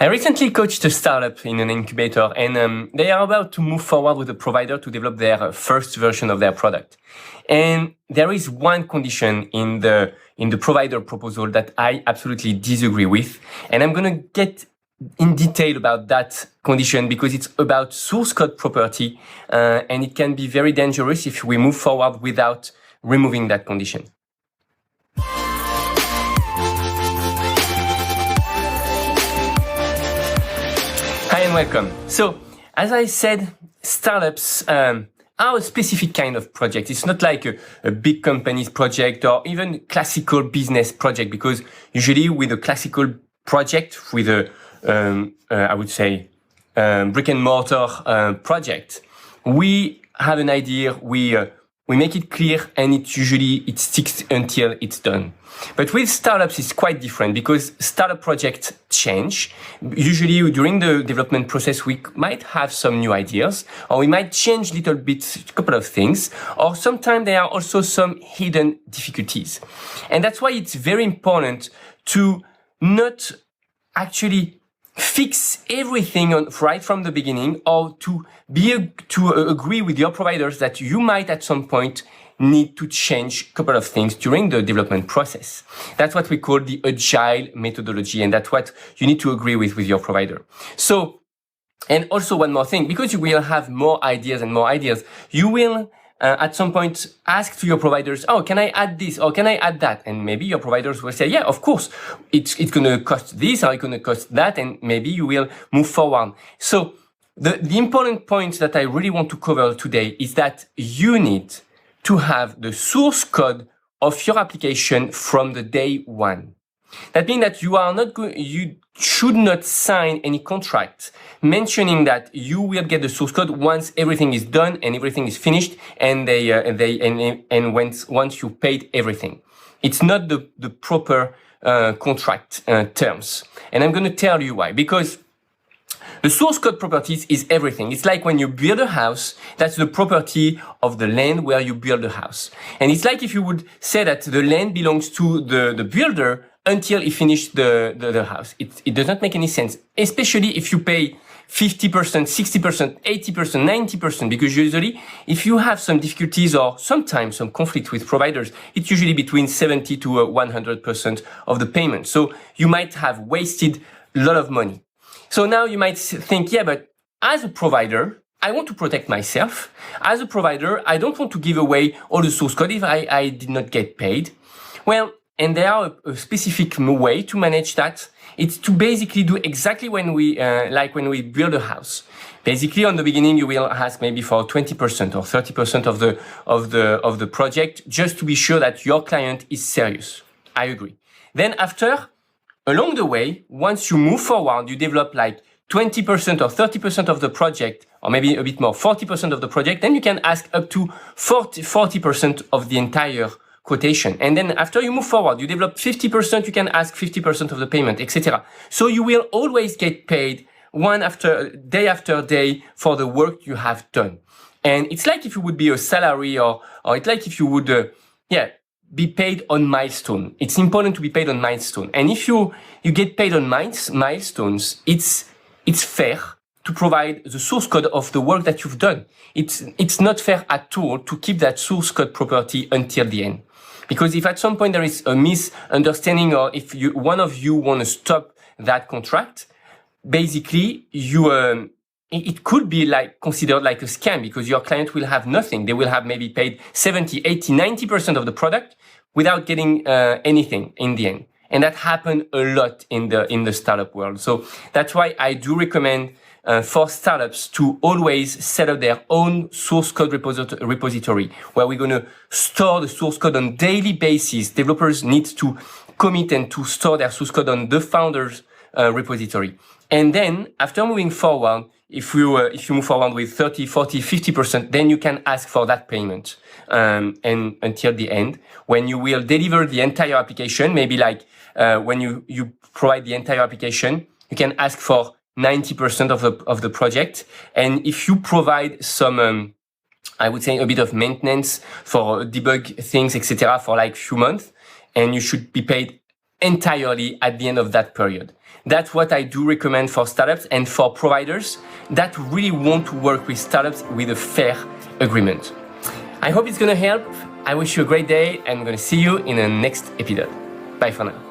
I recently coached a startup in an incubator, and they are about to move forward with a provider to develop their first version of their product. And there is one condition in the provider proposal that I absolutely disagree with, and I'm going to get in detail about that condition because it's about source code property, and it can be very dangerous if we move forward without removing that condition. Hi and welcome. So, as I said, startups are a specific kind of project. It's not like a big company's project or even classical business project, because usually with a classical project, with a I would say brick and mortar project, we have an idea, we make it clear, and it sticks until it's done. But with startups, it's quite different because startup projects change. Usually during the development process, we might have some new ideas, or we might change a little bit, a couple of things, or sometimes there are also some hidden difficulties. And that's why it's very important to not actually fix everything right from the beginning, or to agree with your providers that you might at some point need to change a couple of things during the development process. That's what we call the agile methodology, and that's what you need to agree with your provider. So, and also one more thing, because you will have more ideas and more ideas, you will at some point ask to your providers, oh, can I add this or can I add that? And maybe your providers will say, yeah, of course, it's going to cost this or it's going to cost that, and maybe you will move forward. So the important point that I really want to cover today is that you need to have the source code of your application from the day one. That means that you should not sign any contract mentioning that you will get the source code once everything is done and everything is finished, and once you paid everything. It's not the proper contract terms, and I'm going to tell you why. Because the source code properties is everything. It's like when you build a house, that's the property of the land where you build the house. And it's like if you would say that the land belongs to the builder until he finished the house. It does not make any sense, especially if you pay 50%, 60%, 80%, 90%, because usually if you have some difficulties or sometimes some conflict with providers, it's usually between 70 to 100% of the payment. So you might have wasted a lot of money. So now you might think, yeah, but as a provider, I want to protect myself. As a provider, I don't want to give away all the source code if I did not get paid. Well, and there are a specific way to manage that. It's to basically do exactly when we build a house. Basically, on the beginning, you will ask maybe for 20% or 30% of the project, just to be sure that your client is serious. I agree. Then after, along the way, once you move forward, you develop like 20% or 30% of the project, or maybe a bit more, 40% of the project, then you can ask up to 40% of the entire quotation. And then after you move forward, you develop 50%, you can ask 50% of the payment, etc. So you will always get paid after day for the work you have done. And it's like if you would be a salary, or it's like if you would, be paid on milestone. It's important to be paid on milestone. And if you get paid on milestones, it's fair to provide the source code of the work that you've done. It's not fair at all to keep that source code property until the end. Because if at some point there is a misunderstanding, or if one of you want to stop that contract, basically it could be considered like a scam, because your client will have nothing. They will have maybe paid 70, 80, 90% of the product without getting anything in the end. And that happened a lot in the startup world. So that's why I do recommend for startups to always set up their own source code repository, where we're going to store the source code on daily basis. Developers need to commit and to store their source code on the founder's repository. And then after moving forward, if you move forward with 30, 40, 50%, then you can ask for that payment and until the end, when you will deliver the entire application. Maybe when you provide the entire application, you can ask for 90% of the project. And if you provide some, I would say, a bit of maintenance for debug things, etc., for like few months, and you should be paid entirely at the end of that period. That's what I do recommend for startups and for providers that really want to work with startups with a fair agreement. I hope it's going to help. I wish you a great day, and I'm going to see you in the next episode. Bye for now.